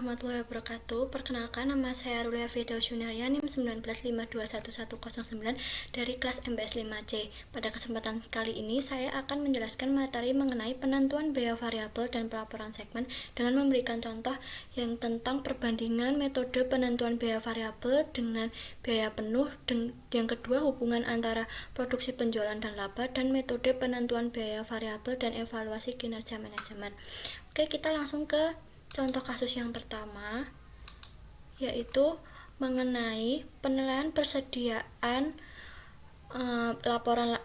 warahmatullahi wabarakatuh. Perkenalkan, nama saya Rulia Firdaus Yunaria, NIM 19521109 dari kelas MBS 5C. Pada kesempatan kali ini, saya akan menjelaskan materi mengenai penentuan biaya variabel dan pelaporan segmen dengan memberikan contoh yang tentang perbandingan metode penentuan biaya variabel dengan biaya penuh, dan yang kedua hubungan antara produksi penjualan dan laba, dan metode penentuan biaya variabel dan evaluasi kinerja manajemen. Oke, kita langsung ke contoh kasus yang pertama, yaitu mengenai penilaian persediaan laporan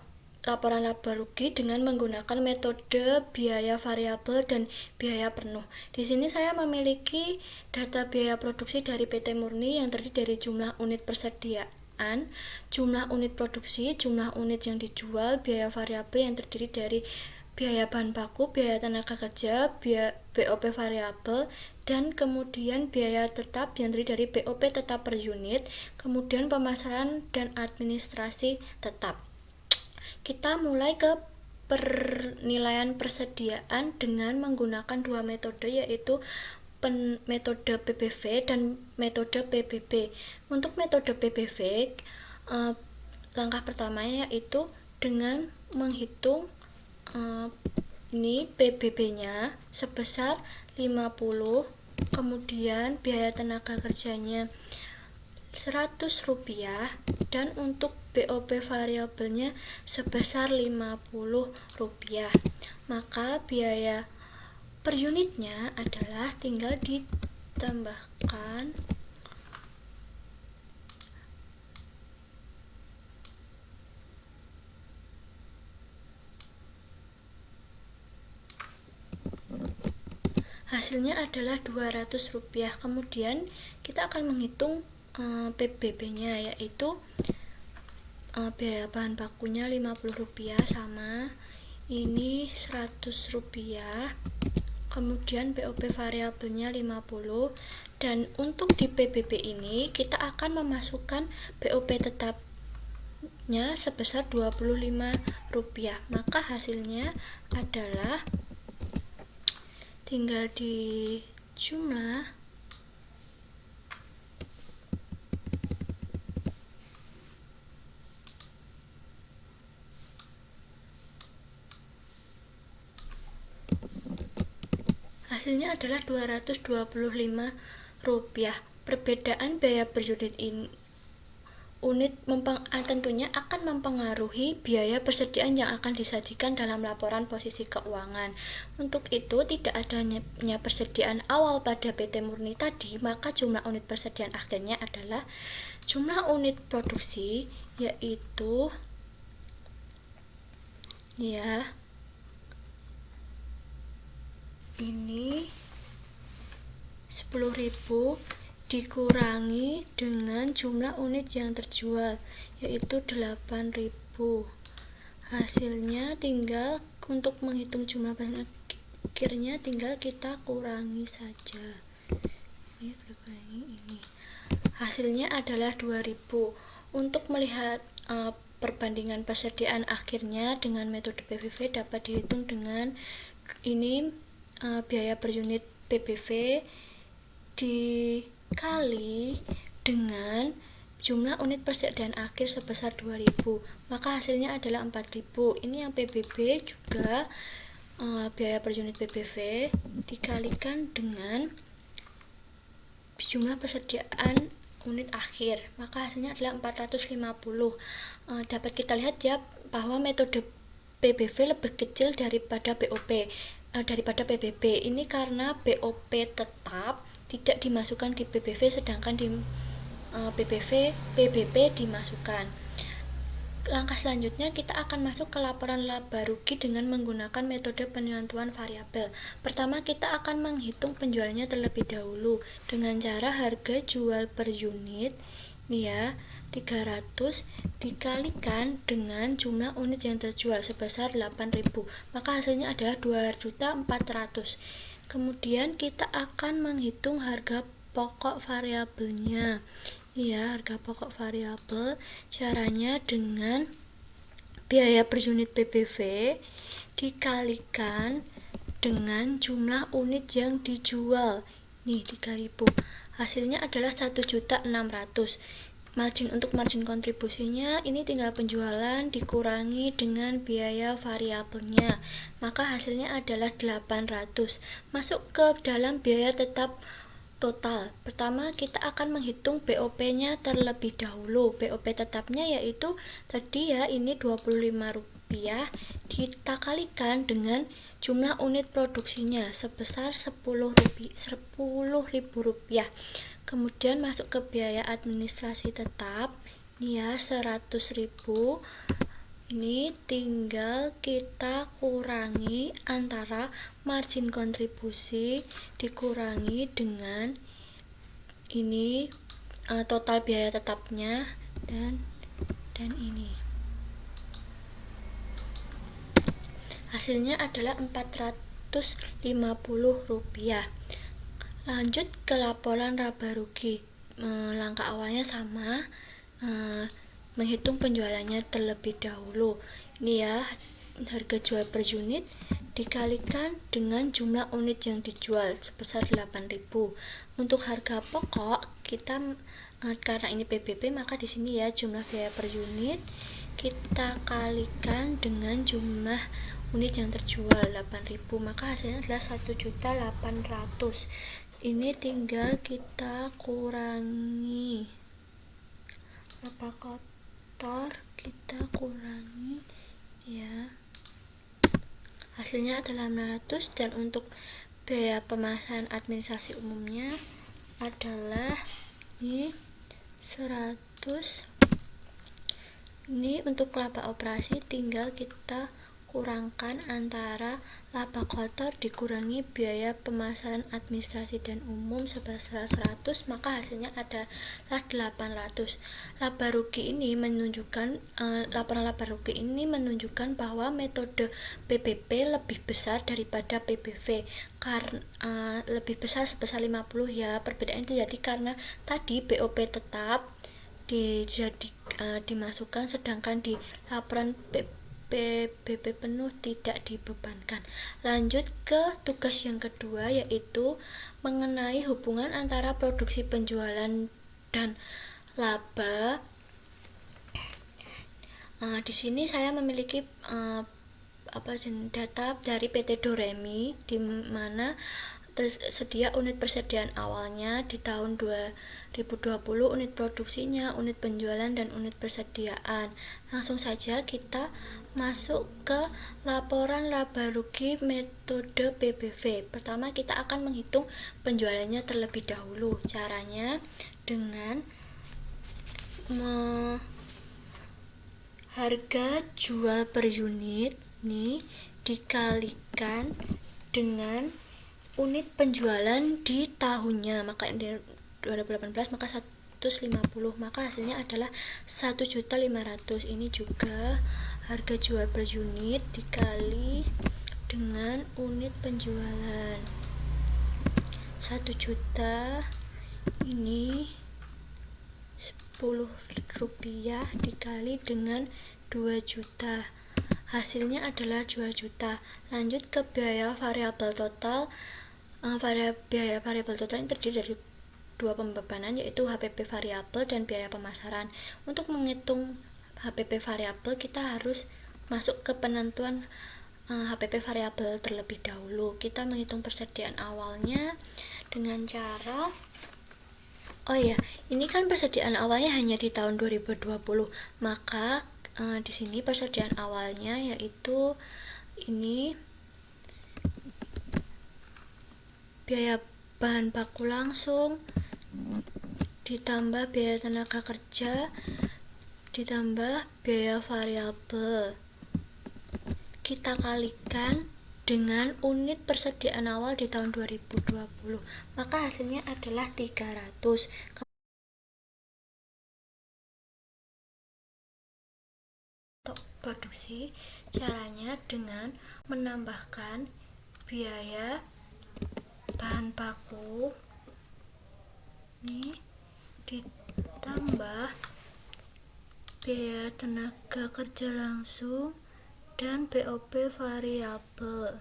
laba rugi dengan menggunakan metode biaya variabel dan biaya penuh. Di sini saya memiliki data biaya produksi dari PT Murni yang terdiri dari jumlah unit persediaan, jumlah unit produksi, jumlah unit yang dijual, biaya variabel yang terdiri dari biaya bahan baku, biaya tenaga kerja, biaya BOP variabel, dan kemudian biaya tetap yang terdiri dari BOP tetap per unit, kemudian pemasaran dan administrasi tetap. Kita mulai ke penilaian persediaan dengan menggunakan dua metode, yaitu metode PBV dan metode PBB. Untuk metode PBV, langkah pertamanya yaitu dengan menghitung ini PBB-nya sebesar 50, kemudian biaya tenaga kerjanya Rp100, dan untuk BOP variabelnya sebesar Rp50. Maka biaya per unitnya adalah tinggal ditambahkan hasilnya adalah Rp200. Kemudian kita akan menghitung PBB-nya, yaitu biaya bahan bakunya Rp50 sama ini Rp100, kemudian BOP variabelnya 50, dan untuk di PBB ini kita akan memasukkan BOP tetapnya sebesar Rp25. Maka hasilnya adalah tinggal di jumlah hasilnya adalah Rp225. Perbedaan biaya per unit tentunya akan mempengaruhi biaya persediaan yang akan disajikan dalam laporan posisi keuangan. Untuk itu, tidak adanya persediaan awal pada PT Murni tadi, maka jumlah unit persediaan akhirnya adalah jumlah unit produksi, yaitu ini 10.000 dikurangi dengan jumlah unit yang terjual, yaitu 8.000. Hasilnya tinggal untuk menghitung jumlah akhirnya tinggal kita kurangi saja. Ini. Hasilnya adalah 2.000. Untuk melihat perbandingan persediaan akhirnya dengan metode PBV dapat dihitung dengan ini biaya per unit PBV dikali dengan jumlah unit persediaan akhir sebesar 2.000, maka hasilnya adalah 4.000. Ini yang PBB juga biaya per unit PBV dikalikan dengan jumlah persediaan unit akhir, maka hasilnya adalah 450. Dapat kita lihat ya bahwa metode PBV lebih kecil daripada BOP daripada PBB. Ini karena BOP tetap tidak dimasukkan di PBV, sedangkan di PBB dimasukkan. Langkah selanjutnya kita akan masuk ke laporan laba rugi dengan menggunakan metode penentuan variabel. Pertama, kita akan menghitung penjualannya terlebih dahulu dengan cara harga jual per unit 300 dikalikan dengan jumlah unit yang terjual sebesar 8.000, maka hasilnya adalah 2.400.000. Kemudian kita akan menghitung harga pokok variabelnya. Harga pokok variabel caranya dengan biaya per unit PBV dikalikan dengan jumlah unit yang dijual, nih 3.000. Hasilnya adalah 1.600.000. Margin kontribusinya ini tinggal penjualan dikurangi dengan biaya variabelnya, maka hasilnya adalah 800. Masuk ke dalam biaya tetap total. Pertama kita akan menghitung BOP-nya terlebih dahulu. BOP tetapnya yaitu tadi ya, ini Rp25, kita kalikan dengan jumlah unit produksinya sebesar Rp10.000. Kemudian masuk ke biaya administrasi tetap, ini ya 100.000. Ini tinggal kita kurangi antara margin kontribusi dikurangi dengan ini total biaya tetapnya dan ini. Hasilnya adalah Rp450. Lanjut ke laporan laba rugi. Langkah awalnya sama, menghitung penjualannya terlebih dahulu. Ini ya, harga jual per unit dikalikan dengan jumlah unit yang dijual sebesar 8.000. Untuk harga pokok kita karena ini PBB, maka di sini ya jumlah biaya per unit kita kalikan dengan jumlah unit yang terjual 8.000, maka hasilnya adalah 1.800.000. Ini tinggal kita kurangi laba kotor, kita kurangi ya, hasilnya adalah 600. Dan untuk biaya pemasaran administrasi umumnya adalah ini 100. Ini untuk laba operasi tinggal kita kurangkan antara laba kotor dikurangi biaya pemasaran administrasi dan umum sebesar 100, maka hasilnya adalah 800. Laba rugi ini menunjukkan laporan laba rugi ini menunjukkan bahwa metode PBB lebih besar daripada PBV, karena lebih besar sebesar 50 ya. Perbedaan terjadi karena tadi BOP tetap dimasukkan, sedangkan di laporan PBB penuh tidak dibebankan. Lanjut ke tugas yang kedua, yaitu mengenai hubungan antara produksi, penjualan, dan laba. Di sini saya memiliki data dari PT Doremi, di mana tersedia unit persediaan awalnya di tahun 2020, unit produksinya, unit penjualan, dan unit persediaan. Langsung saja kita masuk ke laporan laba rugi metode PBV. Pertama kita akan menghitung penjualannya terlebih dahulu. Caranya dengan harga jual per unit nih dikalikan dengan unit penjualan di tahunnya, maka di 2018 maka 150, maka hasilnya adalah 1.500.000. Ini juga harga jual per unit dikali dengan unit penjualan 1 juta, ini 10 rupiah dikali dengan 2 juta, hasilnya adalah 2 juta. Lanjut ke biaya variabel total. Biaya variabel total ini terdiri dari dua pembebanan, yaitu HPP variabel dan biaya pemasaran. Untuk menghitung HPP variabel kita harus masuk ke penentuan HPP variabel terlebih dahulu. Kita menghitung persediaan awalnya dengan cara ini kan persediaan awalnya hanya di tahun 2020, maka di sini persediaan awalnya yaitu ini biaya bahan baku langsung ditambah biaya tenaga kerja ditambah biaya variabel, kita kalikan dengan unit persediaan awal di tahun 2020, maka hasilnya adalah 300. Untuk produksi, caranya dengan menambahkan biaya bahan baku ini ditambah biaya tenaga kerja langsung dan BOP variabel.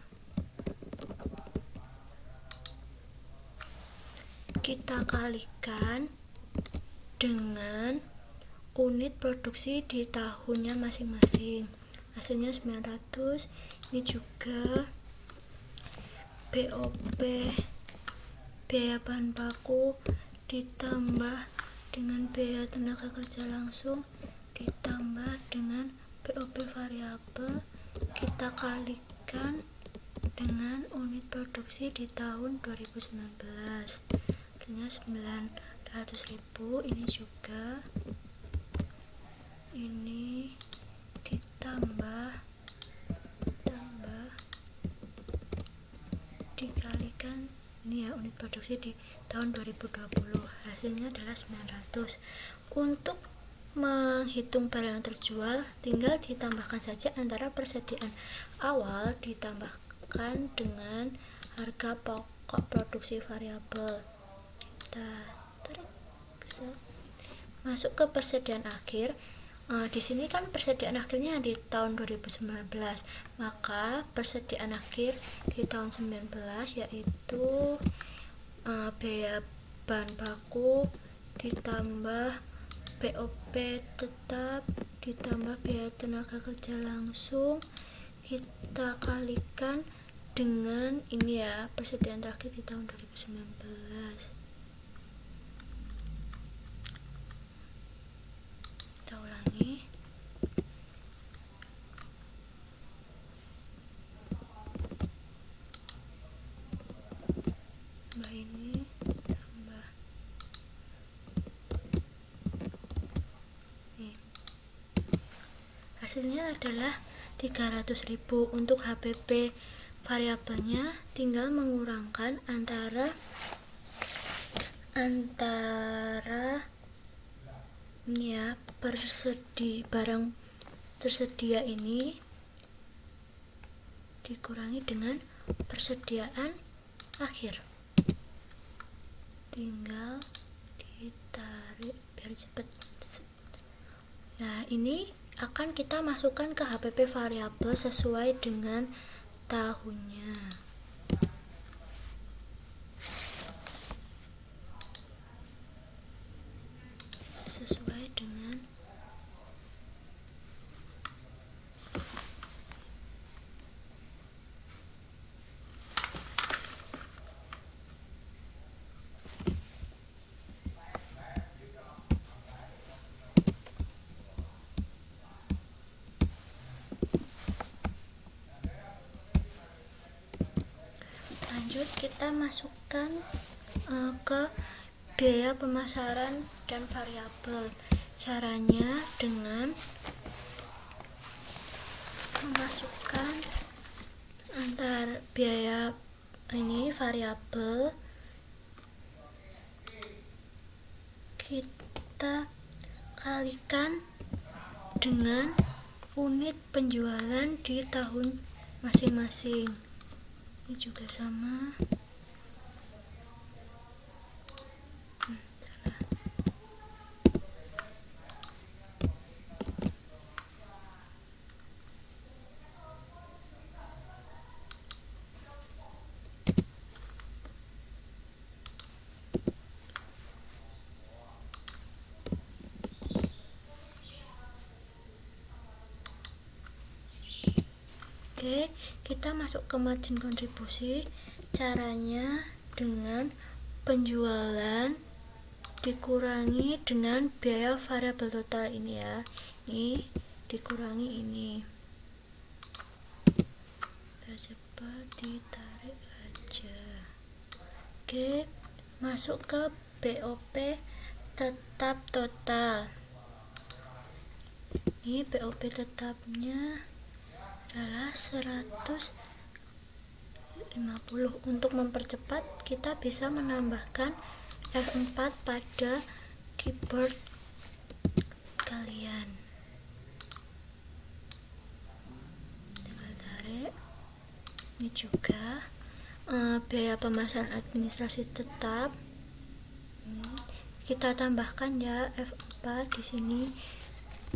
kita kalikan dengan unit produksi di tahunnya masing-masing. Hasilnya 900. Ini juga BOP, biaya bahan baku ditambah dengan biaya tenaga kerja langsung ditambah dengan BOP variabel, kita kalikan dengan unit produksi di tahun 2019. Hasilnya 900.000. Ini juga ini ditambah dikalikan ini ya, unit produksi di tahun 2020, hasilnya adalah 900. Untuk menghitung barang yang terjual, tinggal ditambahkan saja antara persediaan awal ditambahkan dengan harga pokok produksi variabel. Kita tarik masuk ke persediaan akhir. Di sini kan persediaan akhirnya di tahun 2019, maka persediaan akhir di tahun 19 yaitu biaya bahan baku ditambah BOP tetap ditambah biaya tenaga kerja langsung, kita kalikan dengan ini ya, persediaan terakhir di tahun 2019. Kita ulangi. Tambah ini, tambah ini. Hasilnya adalah 300.000. Untuk HPP variabelnya tinggal mengurangkan antara ini ya, barang tersedia ini dikurangi dengan persediaan akhir, tinggal ditarik biar cepet. Nah, ini akan kita masukkan ke HPP variabel sesuai dengan tahunnya. Sesuai dengan lanjut kita masukkan ke biaya pemasaran dan variabel. Caranya dengan memasukkan antar biaya ini variabel, kita kalikan dengan unit penjualan di tahun masing-masing. Ini juga sama. Oke, kita masuk ke margin kontribusi. Caranya dengan penjualan dikurangi dengan biaya variabel total ini ya. Ini dikurangi ini. Biar cepat ditarik aja. Oke, masuk ke BOP tetap total. Ini BOP tetapnya adalah 150. Untuk mempercepat, kita bisa menambahkan F4 pada keyboard kalian. Tinggal tarik. Ini juga biaya pemasaran administrasi tetap. Kita tambahkan ya F4 di sini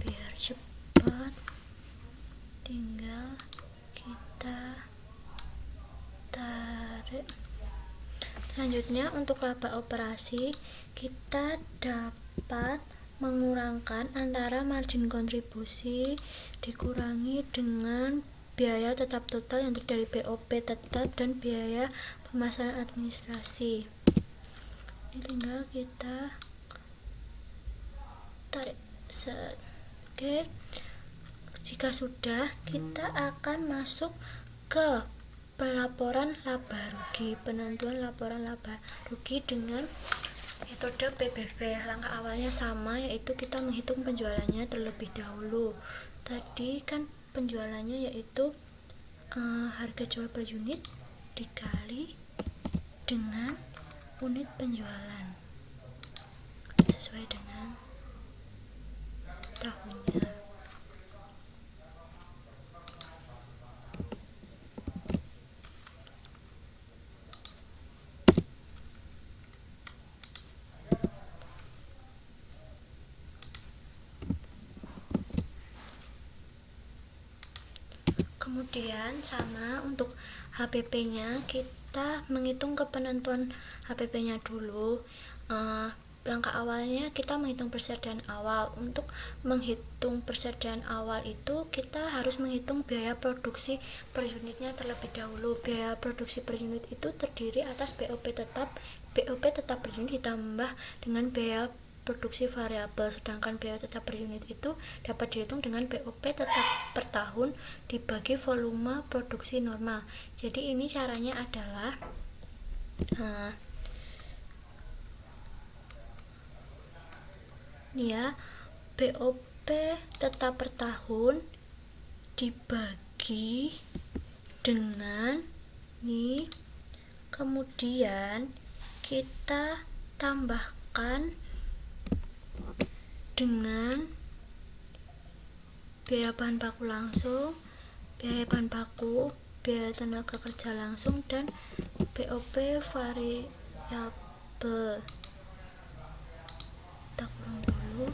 biar cepat. Tinggal kita tarik. Selanjutnya untuk laba operasi kita dapat mengurangkan antara margin kontribusi dikurangi dengan biaya tetap total yang terdiri dari BOP tetap dan biaya pemasaran administrasi. Ini tinggal kita tarik set. Oke. Jika sudah, kita akan masuk ke pelaporan laba rugi, penentuan laporan laba rugi dengan metode PBV. Langkah awalnya sama, yaitu kita menghitung penjualannya terlebih dahulu. Tadi kan penjualannya yaitu harga jual per unit dikali dengan unit penjualan sesuai dengan tahunnya. Kemudian sama untuk HPP-nya, kita menghitung ke penentuan HPP-nya dulu. Langkah awalnya kita menghitung persediaan awal. Untuk menghitung persediaan awal itu kita harus menghitung biaya produksi per unitnya terlebih dahulu. Biaya produksi per unit itu terdiri atas BOP tetap per unit ditambah dengan biaya produksi variabel, sedangkan biaya tetap per unit itu dapat dihitung dengan BOP tetap per tahun dibagi volume produksi normal. Jadi ini caranya adalah ini ya, BOP tetap per tahun dibagi dengan nih, kemudian kita tambahkan dengan biaya bahan baku langsung, biaya bahan baku, biaya tenaga kerja langsung, dan BOP variabel. Kita kurang dulu.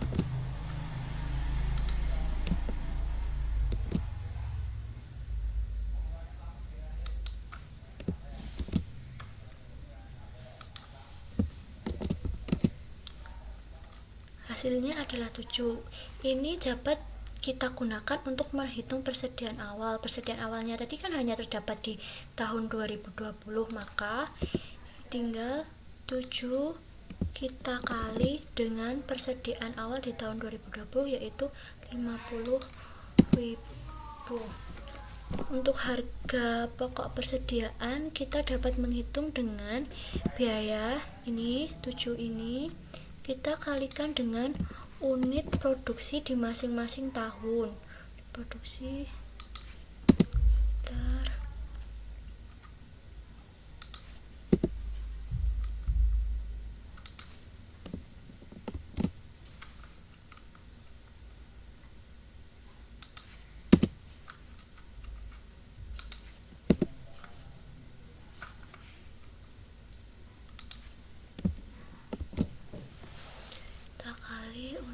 Hasilnya adalah 7. Ini dapat kita gunakan untuk menghitung persediaan awal. Persediaan awalnya tadi kan hanya terdapat di tahun 2020, maka tinggal 7 kita kali dengan persediaan awal di tahun 2020, yaitu 50.000. Untuk harga pokok persediaan kita dapat menghitung dengan biaya ini 7 ini kita kalikan dengan unit produksi di masing-masing tahun. Produksi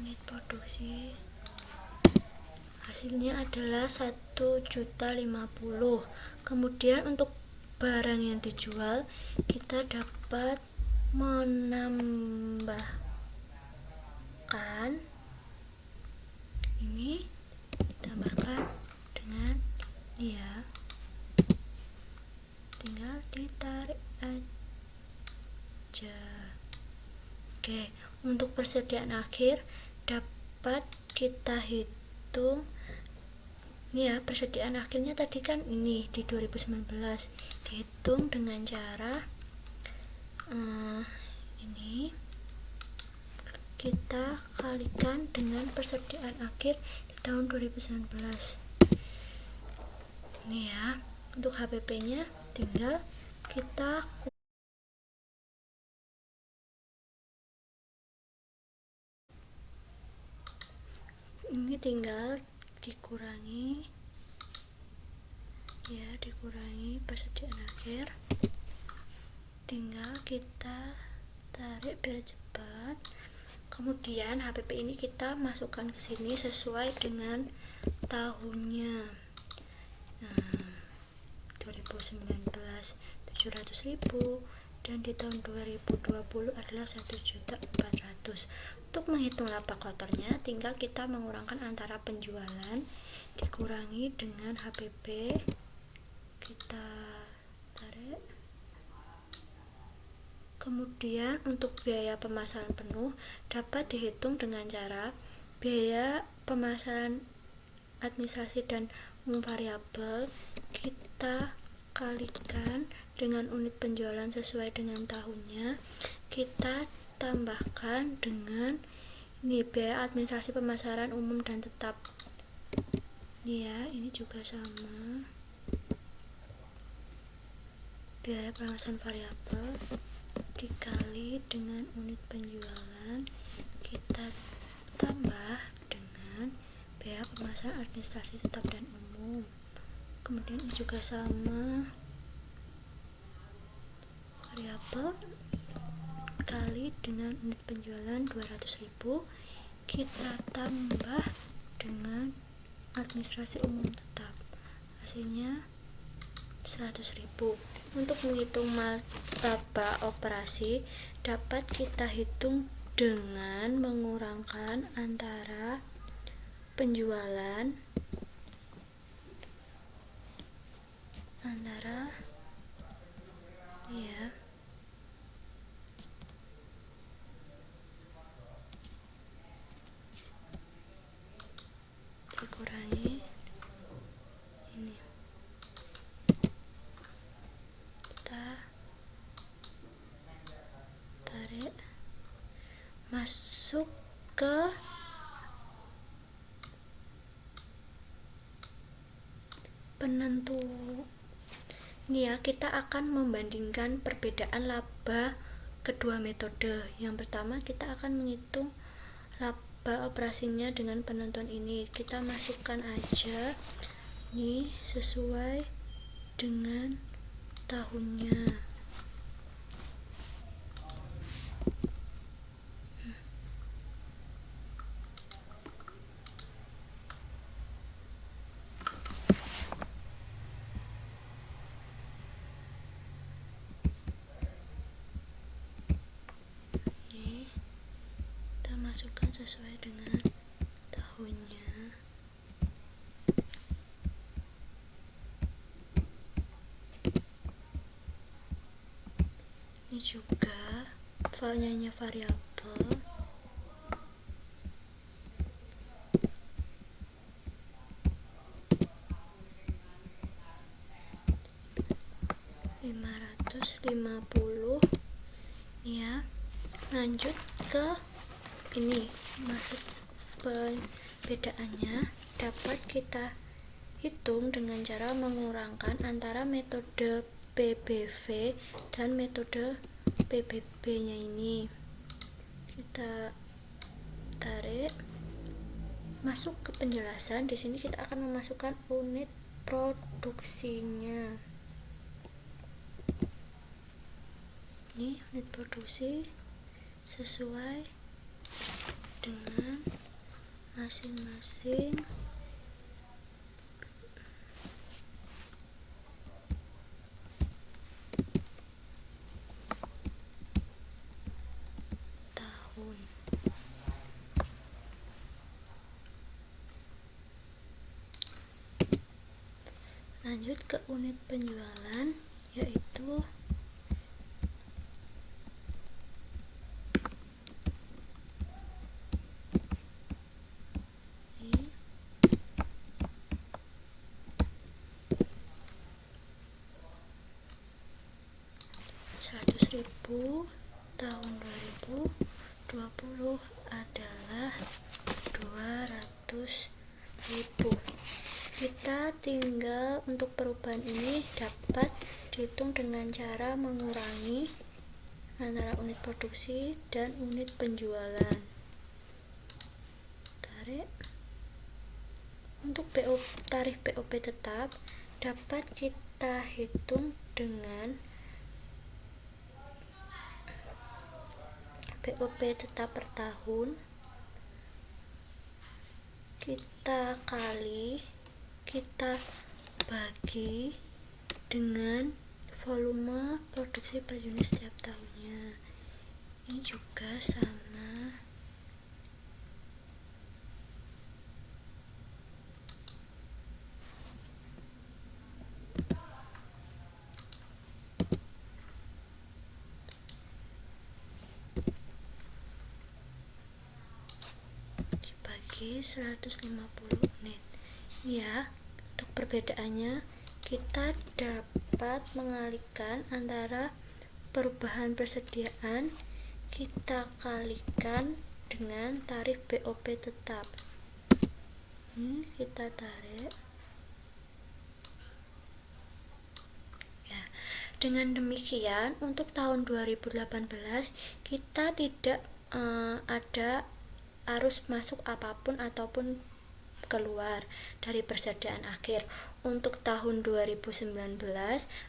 unit produksi, hasilnya adalah 1.050.000. Kemudian untuk barang yang dijual kita dapat menambahkan ini, ditambahkan dengan ini ya, tinggal ditarik aja. Oke, untuk persediaan akhir dapat kita hitung ini ya, persediaan akhirnya tadi kan ini di 2019 dihitung dengan cara ini kita kalikan dengan persediaan akhir di tahun 2019. Ini ya, untuk HPP nya tinggal kita ini tinggal dikurangi ya, dikurangi persediaan akhir, tinggal kita tarik biar cepat. Kemudian HPP ini kita masukkan ke sini sesuai dengan tahunnya. 2019 700.000, dan di tahun 2020 adalah 1.400.000. Untuk menghitung laba kotornya, tinggal kita mengurangkan antara penjualan dikurangi dengan HPP. Kita tarik. Kemudian untuk biaya pemasaran penuh dapat dihitung dengan cara biaya pemasaran administrasi dan umum variabel kita kalikan dengan unit penjualan sesuai dengan tahunnya, kita tambahkan dengan ini biaya administrasi pemasaran umum dan tetap. Ya, ini juga sama. Biaya pemasaran variabel dikali dengan unit penjualan, kita tambah dengan biaya pemasaran administrasi tetap dan umum. Kemudian ini juga sama, variabel kali dengan unit penjualan 200.000, kita tambah dengan administrasi umum tetap, hasilnya 100.000. Untuk menghitung laba operasi dapat kita hitung dengan mengurangkan antara penjualan dikurangi ini, kita tarik masuk ke penentu. Ini ya, kita akan membandingkan perbedaan laba kedua metode. Yang pertama kita akan menghitung laba operasinya dengan penentuan ini. Kita masukkan aja ini sesuai dengan tahunnya. Masukkan sesuai dengan tahunnya. Ini juga filenya variabel. $550 ya. Lanjut ke ini, masuk perbedaannya dapat kita hitung dengan cara mengurangkan antara metode PBV dan metode PBB nya ini. Kita tarik, masuk ke penjelasan. Di sini kita akan memasukkan unit produksinya. Ini unit produksi sesuai dengan masing-masing tahun. Lanjut ke unit penjualan, yaitu tahun 2020 adalah 200.000. Kita tinggal untuk perubahan ini dapat dihitung dengan cara mengurangi antara unit produksi dan unit penjualan. Tarik. Untuk tarif BOP tetap dapat kita hitung dengan BOP tetap per tahun, kita bagi dengan volume produksi per unit setiap tahunnya. Ini juga sama. Dibagi 150 unit. Ya, untuk perbedaannya kita dapat mengalihkan antara perubahan persediaan kita kalikan dengan tarif BOP tetap. Ini kita tarik. Ya, dengan demikian untuk tahun 2018 kita tidak ada arus masuk apapun ataupun keluar dari persediaan akhir. Untuk tahun 2019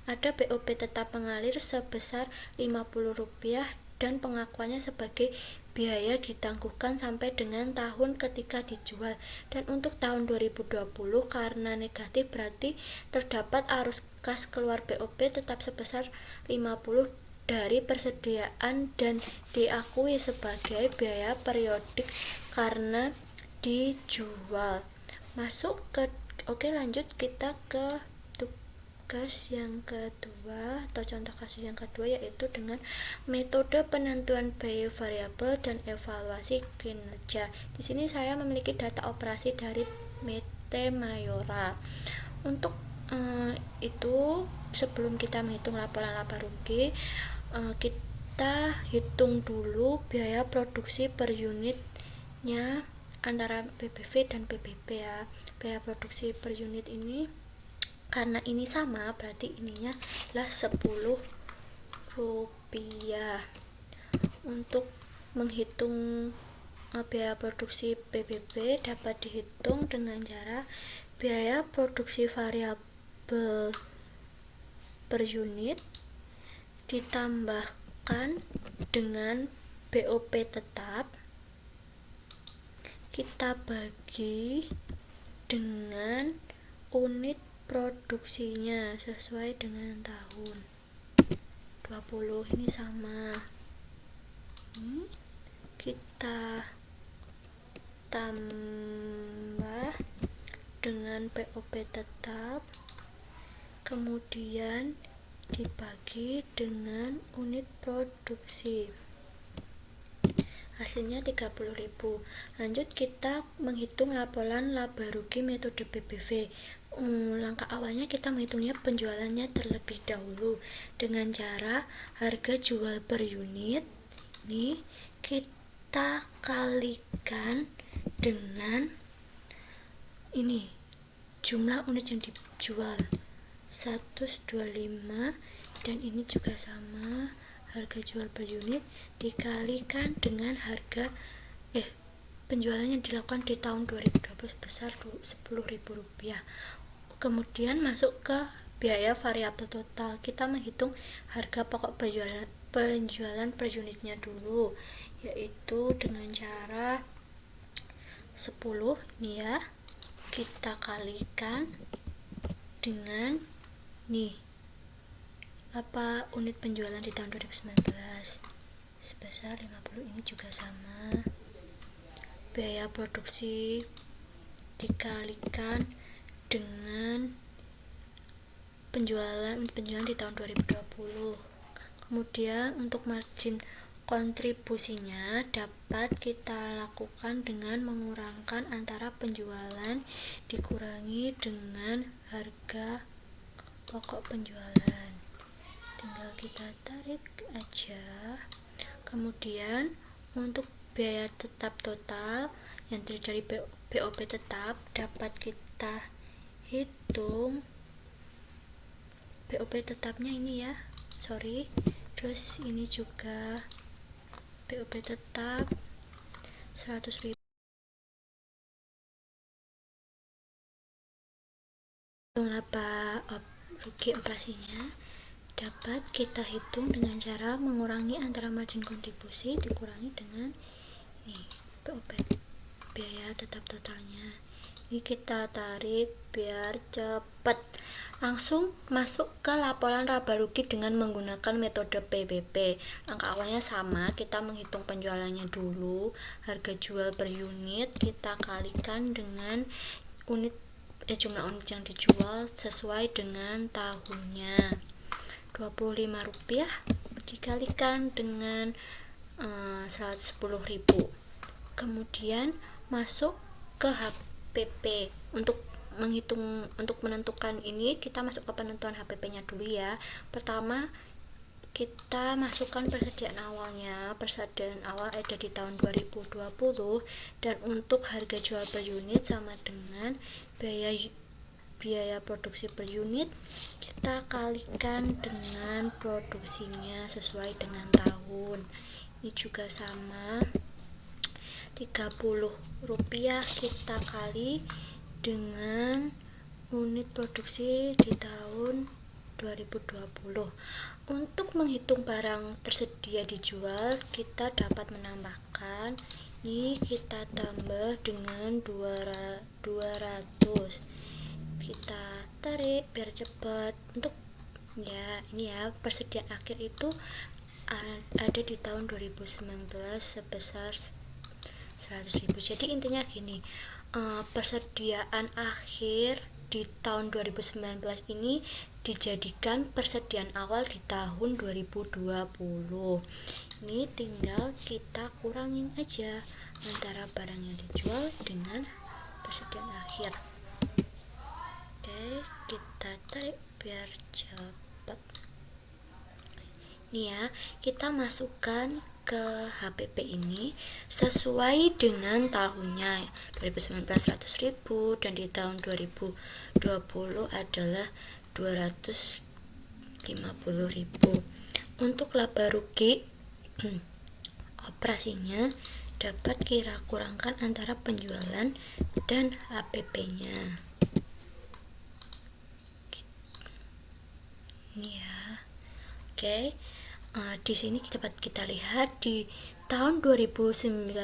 ada BOP tetap mengalir sebesar Rp50 dan pengakuannya sebagai biaya ditangguhkan sampai dengan tahun ketika dijual. Dan untuk tahun 2020 karena negatif berarti terdapat arus kas keluar BOP tetap sebesar 50 dari persediaan dan diakui sebagai biaya periodik karena dijual. Oke, lanjut kita ke tugas yang kedua atau contoh kasus yang kedua, yaitu dengan metode penentuan biaya variabel dan evaluasi kinerja. Di sini saya memiliki data operasi dari Mete Mayora. Untuk itu sebelum kita menghitung laporan laba rugi, kita hitung dulu biaya produksi per unitnya antara PBV dan PBB ya. Biaya produksi per unit ini karena ini sama berarti ininya adalah Rp10. Untuk menghitung biaya produksi PBB dapat dihitung dengan cara biaya produksi variabel per unit ditambahkan dengan BOP tetap kita bagi dengan unit produksinya sesuai dengan tahun. 20 ini sama. Kita tambah dengan BOP tetap, kemudian dibagi dengan unit produksi, hasilnya 30.000. Lanjut kita menghitung laporan laba rugi metode PBV. Langkah awalnya kita menghitungnya penjualannya terlebih dahulu dengan cara harga jual per unit ini kita kalikan dengan ini jumlah unit yang dijual 125, dan ini juga sama, harga jual per unit dikalikan dengan harga penjualan yang dilakukan di tahun 2020 sebesar Rp10.000. Kemudian masuk ke biaya variabel total. Kita menghitung harga pokok penjualan per unitnya dulu, yaitu dengan cara 10 nih ya, kita kalikan dengan unit penjualan di tahun 2019 sebesar 50. Ini juga sama, biaya produksi dikalikan dengan penjualan di tahun 2020. Kemudian untuk margin kontribusinya dapat kita lakukan dengan mengurangkan antara penjualan dikurangi dengan harga pokok penjualan. Tinggal kita tarik aja. Kemudian untuk biaya tetap total yang terdiri dari BOP tetap dapat kita hitung BOP tetapnya ini ya, terus ini juga BOP tetap 100.000. Laba rugi operasinya dapat kita hitung dengan cara mengurangi antara margin kontribusi dikurangi dengan BOP biaya tetap totalnya. Ini kita tarik biar cepat. Langsung masuk ke laporan laba rugi dengan menggunakan metode PBP. Angka awalnya sama, kita menghitung penjualannya dulu. Harga jual per unit kita kalikan dengan jumlah unit yang dijual sesuai dengan tahunnya. Rp25 dikalikan dengan 110.000. Kemudian masuk ke HPP. Untuk menentukan ini, kita masuk ke penentuan HPP-nya dulu ya. Pertama, kita masukkan persediaan awalnya. Persediaan awal ada di tahun 2020, dan untuk harga jual per unit sama dengan biaya produksi per unit, kita kalikan dengan produksinya sesuai dengan tahun. Ini juga sama, Rp30 kita kali dengan unit produksi di tahun 2020. Untuk menghitung barang tersedia dijual, kita dapat menambahkan, ini kita tambah dengan 200. Kita tarik biar cepat. Untuk ini ya, persediaan akhir itu ada di tahun 2019 sebesar 100.000. Jadi intinya gini, persediaan akhir di tahun 2019 ini dijadikan persediaan awal di tahun 2020. Ini tinggal kita kurangin aja antara barang yang dijual dengan persediaan akhir. Oke, kita tarik biar cepat. Nih ya, kita masukkan ke HPP ini sesuai dengan tahunnya. 2019 100.000 dan di tahun 2020 adalah 250.000. Untuk laba rugi operasinya dapat kita kurangkan antara penjualan dan HPP-nya. Ini ya. Oke. Di sini dapat kita lihat di tahun 2019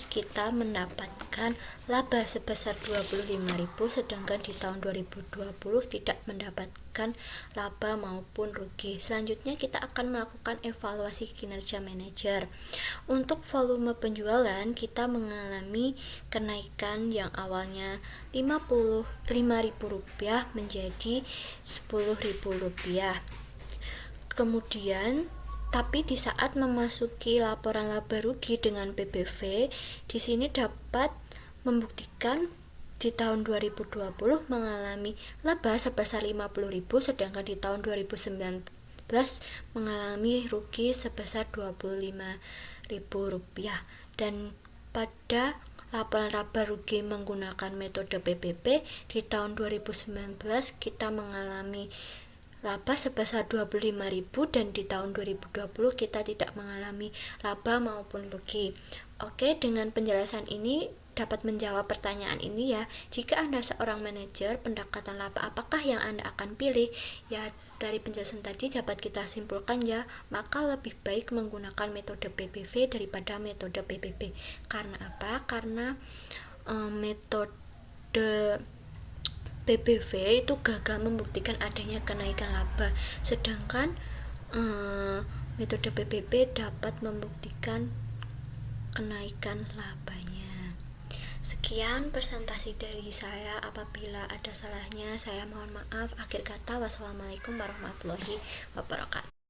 kita mendapatkan laba sebesar 25.000, sedangkan di tahun 2020 tidak mendapatkan laba maupun rugi. Selanjutnya kita akan melakukan evaluasi kinerja manajer. Untuk volume penjualan kita mengalami kenaikan yang awalnya Rp55.000 menjadi Rp10.000. Kemudian tapi di saat memasuki laporan laba rugi dengan PBV, di sini dapat membuktikan di tahun 2020 mengalami laba sebesar Rp50.000, sedangkan di tahun 2019 mengalami rugi sebesar Rp25.000. Dan pada laporan laba rugi menggunakan metode PBB di tahun 2019 kita mengalami laba sebesar Rp25.000, dan di tahun 2020 kita tidak mengalami laba maupun rugi. Oke, dengan penjelasan ini dapat menjawab pertanyaan ini ya. Jika Anda seorang manajer, pendekatan laba apakah yang Anda akan pilih? Ya, dari penjelasan tadi dapat kita simpulkan ya, maka lebih baik menggunakan metode PBV daripada metode PBB. Karena apa? Karena metode PBV itu gagal membuktikan adanya kenaikan laba, sedangkan metode PBB dapat membuktikan kenaikan labanya. Sekian presentasi dari saya. Apabila ada salahnya saya mohon maaf. Akhir kata, wassalamualaikum warahmatullahi wabarakatuh.